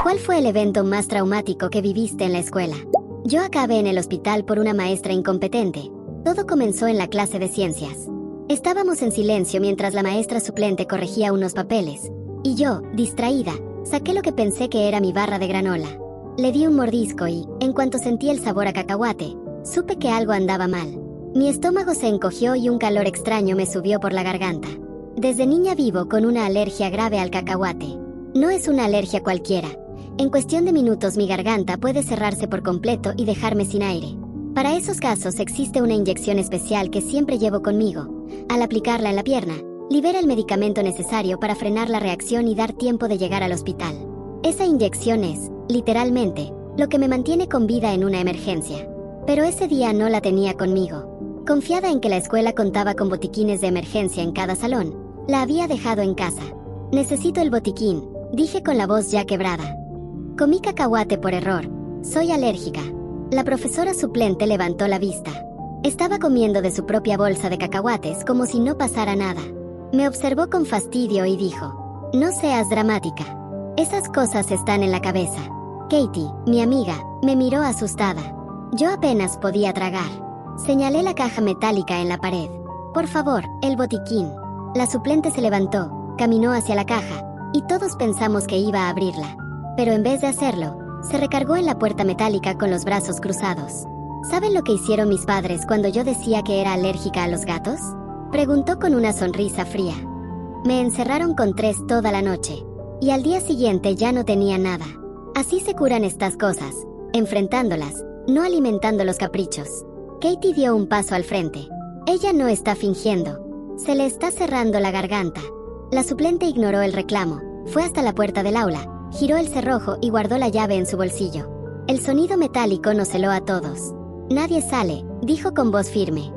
¿Cuál fue el evento más traumático que viviste en la escuela? Yo acabé en el hospital por una maestra incompetente. Todo comenzó en la clase de ciencias. Estábamos en silencio mientras la maestra suplente corregía unos papeles. Y yo, distraída, saqué lo que pensé que era mi barra de granola. Le di un mordisco y, en cuanto sentí el sabor a cacahuate, supe que algo andaba mal. Mi estómago se encogió y un calor extraño me subió por la garganta. Desde niña vivo con una alergia grave al cacahuate. No es una alergia cualquiera. En cuestión de minutos mi garganta puede cerrarse por completo y dejarme sin aire. Para esos casos existe una inyección especial que siempre llevo conmigo. Al aplicarla en la pierna, libera el medicamento necesario para frenar la reacción y dar tiempo de llegar al hospital. Esa inyección es, literalmente, lo que me mantiene con vida en una emergencia. Pero ese día no la tenía conmigo. Confiada en que la escuela contaba con botiquines de emergencia en cada salón, la había dejado en casa. Necesito el botiquín, dije con la voz ya quebrada. Comí cacahuate por error. Soy alérgica. La profesora suplente levantó la vista. Estaba comiendo de su propia bolsa de cacahuates como si no pasara nada. Me observó con fastidio y dijo: no seas dramática. Esas cosas están en la cabeza. Katie, mi amiga, me miró asustada. Yo apenas podía tragar. Señalé la caja metálica en la pared. Por favor, el botiquín. La suplente se levantó, caminó hacia la caja, y todos pensamos que iba a abrirla. Pero en vez de hacerlo, se recargó en la puerta metálica con los brazos cruzados. ¿Saben lo que hicieron mis padres cuando yo decía que era alérgica a los gatos? Preguntó con una sonrisa fría. Me encerraron con 3 toda la noche. Y al día siguiente ya no tenía nada. Así se curan estas cosas, enfrentándolas, no alimentando los caprichos. Katie dio un paso al frente. Ella no está fingiendo. Se le está cerrando la garganta. La suplente ignoró el reclamo, fue hasta la puerta del aula, giró el cerrojo y guardó la llave en su bolsillo. El sonido metálico nos heló a todos. Nadie sale, dijo con voz firme.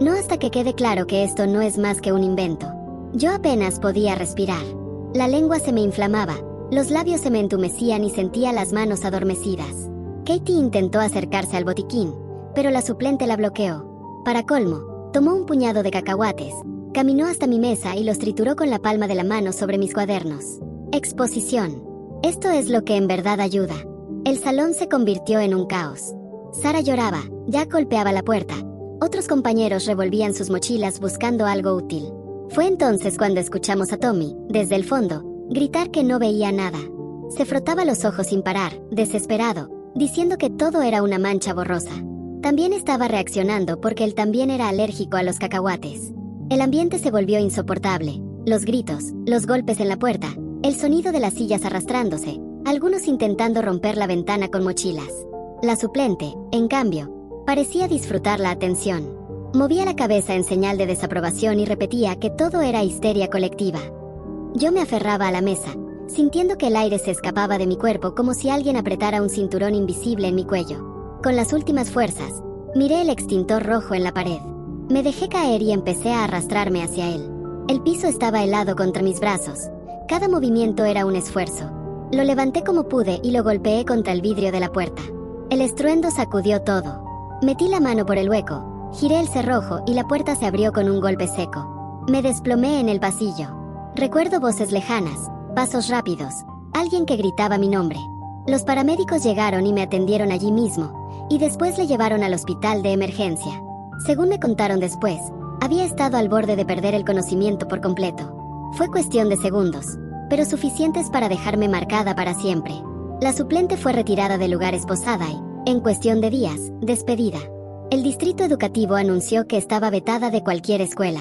No hasta que quede claro que esto no es más que un invento. Yo apenas podía respirar. La lengua se me inflamaba, los labios se me entumecían y sentía las manos adormecidas. Katie intentó acercarse al botiquín, pero la suplente la bloqueó. Para colmo, tomó un puñado de cacahuates, caminó hasta mi mesa y los trituró con la palma de la mano sobre mis cuadernos. Exposición. Esto es lo que en verdad ayuda. El salón se convirtió en un caos. Sara lloraba, Jack golpeaba la puerta. Otros compañeros revolvían sus mochilas buscando algo útil. Fue entonces cuando escuchamos a Tommy, desde el fondo, gritar que no veía nada. Se frotaba los ojos sin parar, desesperado, diciendo que todo era una mancha borrosa. También estaba reaccionando porque él también era alérgico a los cacahuates. El ambiente se volvió insoportable. Los gritos, los golpes en la puerta, el sonido de las sillas arrastrándose, algunos intentando romper la ventana con mochilas. La suplente, en cambio, parecía disfrutar la atención. Movía la cabeza en señal de desaprobación y repetía que todo era histeria colectiva. Yo me aferraba a la mesa, sintiendo que el aire se escapaba de mi cuerpo como si alguien apretara un cinturón invisible en mi cuello. Con las últimas fuerzas, miré el extintor rojo en la pared. Me dejé caer y empecé a arrastrarme hacia él. El piso estaba helado contra mis brazos. Cada movimiento era un esfuerzo. Lo levanté como pude y lo golpeé contra el vidrio de la puerta. El estruendo sacudió todo. Metí la mano por el hueco, giré el cerrojo y la puerta se abrió con un golpe seco. Me desplomé en el pasillo. Recuerdo voces lejanas, pasos rápidos, alguien que gritaba mi nombre. Los paramédicos llegaron y me atendieron allí mismo, y después le llevaron al hospital de emergencia. Según me contaron después, había estado al borde de perder el conocimiento por completo. Fue cuestión de segundos, pero suficientes para dejarme marcada para siempre. La suplente fue retirada del lugar esposada y, en cuestión de días, despedida. El distrito educativo anunció que estaba vetada de cualquier escuela.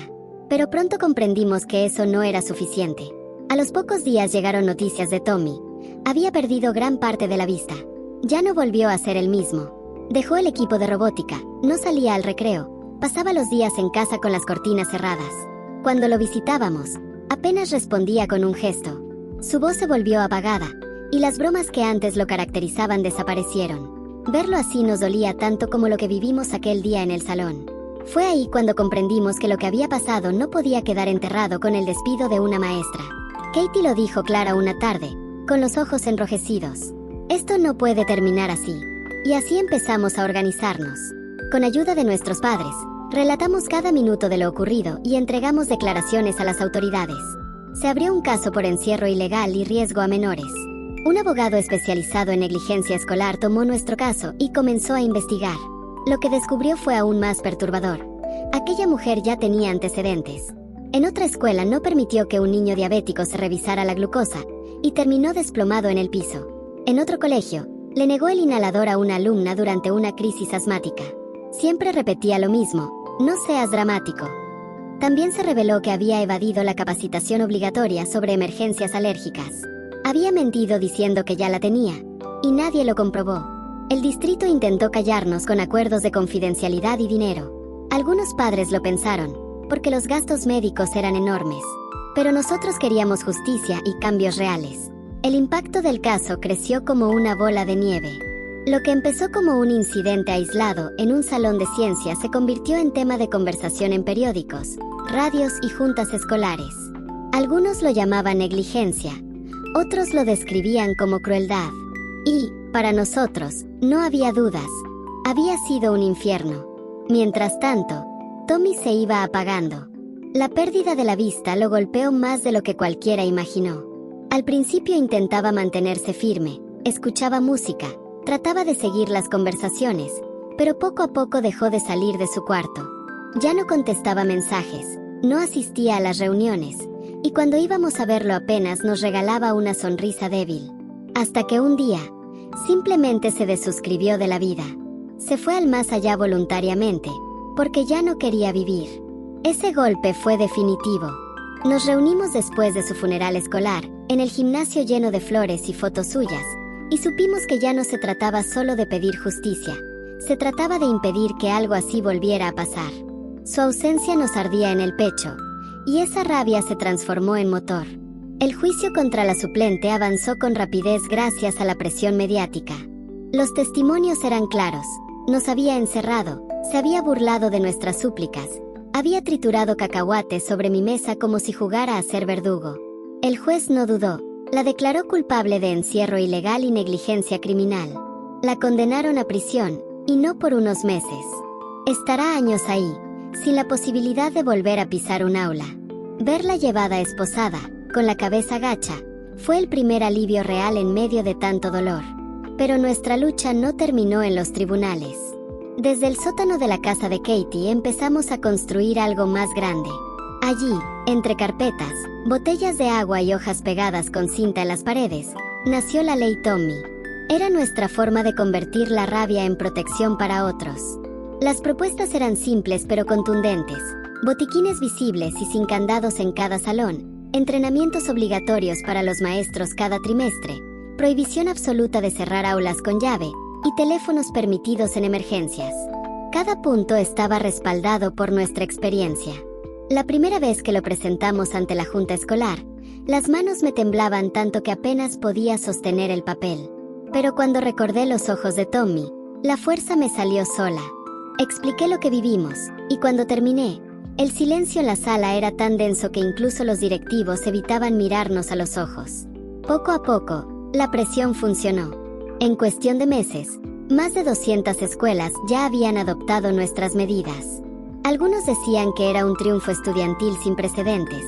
Pero pronto comprendimos que eso no era suficiente. A los pocos días llegaron noticias de Tommy. Había perdido gran parte de la vista. Ya no volvió a ser el mismo. Dejó el equipo de robótica, no salía al recreo, pasaba los días en casa con las cortinas cerradas. Cuando lo visitábamos, apenas respondía con un gesto. Su voz se volvió apagada, y las bromas que antes lo caracterizaban desaparecieron. Verlo así nos dolía tanto como lo que vivimos aquel día en el salón. Fue ahí cuando comprendimos que lo que había pasado no podía quedar enterrado con el despido de una maestra. Katie lo dijo clara una tarde, con los ojos enrojecidos. Esto no puede terminar así. Y así empezamos a organizarnos. Con ayuda de nuestros padres, relatamos cada minuto de lo ocurrido y entregamos declaraciones a las autoridades. Se abrió un caso por encierro ilegal y riesgo a menores. Un abogado especializado en negligencia escolar tomó nuestro caso y comenzó a investigar. Lo que descubrió fue aún más perturbador. Aquella mujer ya tenía antecedentes. En otra escuela no permitió que un niño diabético se revisara la glucosa y terminó desplomado en el piso. En otro colegio, le negó el inhalador a una alumna durante una crisis asmática. Siempre repetía lo mismo: no seas dramático. También se reveló que había evadido la capacitación obligatoria sobre emergencias alérgicas. Había mentido diciendo que ya la tenía, y nadie lo comprobó. El distrito intentó callarnos con acuerdos de confidencialidad y dinero. Algunos padres lo pensaron, porque los gastos médicos eran enormes. Pero nosotros queríamos justicia y cambios reales. El impacto del caso creció como una bola de nieve. Lo que empezó como un incidente aislado en un salón de ciencias se convirtió en tema de conversación en periódicos, radios y juntas escolares. Algunos lo llamaban negligencia, otros lo describían como crueldad. Y, para nosotros, no había dudas. Había sido un infierno. Mientras tanto, Tommy se iba apagando. La pérdida de la vista lo golpeó más de lo que cualquiera imaginó. Al principio intentaba mantenerse firme, escuchaba música, trataba de seguir las conversaciones, pero poco a poco dejó de salir de su cuarto. Ya no contestaba mensajes, no asistía a las reuniones, y cuando íbamos a verlo apenas nos regalaba una sonrisa débil. Hasta que un día, simplemente se desuscribió de la vida. Se fue al más allá voluntariamente, porque ya no quería vivir. Ese golpe fue definitivo. Nos reunimos después de su funeral escolar, en el gimnasio lleno de flores y fotos suyas, y supimos que ya no se trataba solo de pedir justicia, se trataba de impedir que algo así volviera a pasar. Su ausencia nos ardía en el pecho, y esa rabia se transformó en motor. El juicio contra la suplente avanzó con rapidez gracias a la presión mediática. Los testimonios eran claros: nos había encerrado, se había burlado de nuestras súplicas, había triturado cacahuates sobre mi mesa como si jugara a ser verdugo. El juez no dudó, la declaró culpable de encierro ilegal y negligencia criminal. La condenaron a prisión, y no por unos meses. Estará años ahí, sin la posibilidad de volver a pisar un aula. Verla llevada esposada, con la cabeza gacha, fue el primer alivio real en medio de tanto dolor. Pero nuestra lucha no terminó en los tribunales. Desde el sótano de la casa de Katie empezamos a construir algo más grande. Allí, entre carpetas, botellas de agua y hojas pegadas con cinta en las paredes, nació la ley Tommy. Era nuestra forma de convertir la rabia en protección para otros. Las propuestas eran simples pero contundentes: botiquines visibles y sin candados en cada salón, entrenamientos obligatorios para los maestros cada trimestre, prohibición absoluta de cerrar aulas con llave, y teléfonos permitidos en emergencias. Cada punto estaba respaldado por nuestra experiencia. La primera vez que lo presentamos ante la junta escolar, las manos me temblaban tanto que apenas podía sostener el papel. Pero cuando recordé los ojos de Tommy, la fuerza me salió sola. Expliqué lo que vivimos, y cuando terminé, el silencio en la sala era tan denso que incluso los directivos evitaban mirarnos a los ojos. Poco a poco, la presión funcionó. En cuestión de meses, más de 200 escuelas ya habían adoptado nuestras medidas. Algunos decían que era un triunfo estudiantil sin precedentes.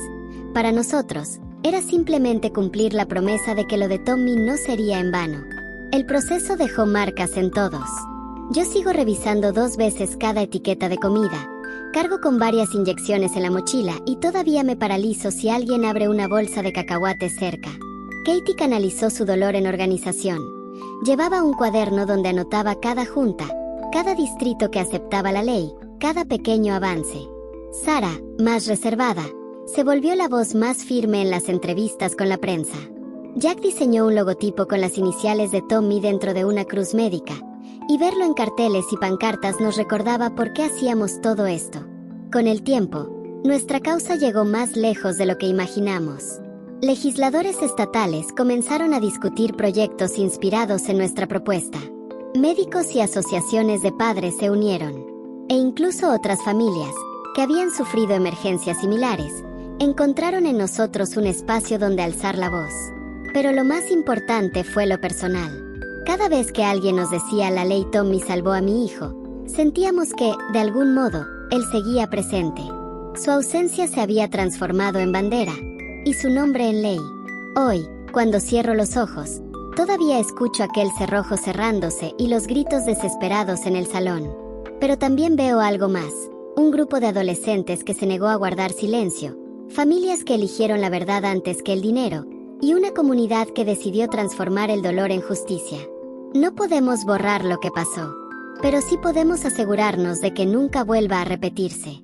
Para nosotros, era simplemente cumplir la promesa de que lo de Tommy no sería en vano. El proceso dejó marcas en todos. Yo sigo revisando 2 veces cada etiqueta de comida, cargo con varias inyecciones en la mochila y todavía me paralizo si alguien abre una bolsa de cacahuates cerca. Katie canalizó su dolor en organización. Llevaba un cuaderno donde anotaba cada junta, cada distrito que aceptaba la ley, cada pequeño avance. Sara, más reservada, se volvió la voz más firme en las entrevistas con la prensa. Jack diseñó un logotipo con las iniciales de Tommy dentro de una cruz médica, y verlo en carteles y pancartas nos recordaba por qué hacíamos todo esto. Con el tiempo, nuestra causa llegó más lejos de lo que imaginamos. Legisladores estatales comenzaron a discutir proyectos inspirados en nuestra propuesta. Médicos y asociaciones de padres se unieron. E incluso otras familias, que habían sufrido emergencias similares, encontraron en nosotros un espacio donde alzar la voz. Pero lo más importante fue lo personal. Cada vez que alguien nos decía la ley Tommy salvó a mi hijo, sentíamos que, de algún modo, él seguía presente. Su ausencia se había transformado en bandera, y su nombre en ley. Hoy, cuando cierro los ojos, Todavía escucho aquel cerrojo cerrándose y los gritos desesperados en el salón. Pero también veo algo más. Un grupo de adolescentes que se negó a guardar silencio, familias que eligieron la verdad antes que el dinero, y una comunidad que decidió transformar el dolor en justicia. No podemos borrar lo que pasó, pero sí podemos asegurarnos de que nunca vuelva a repetirse.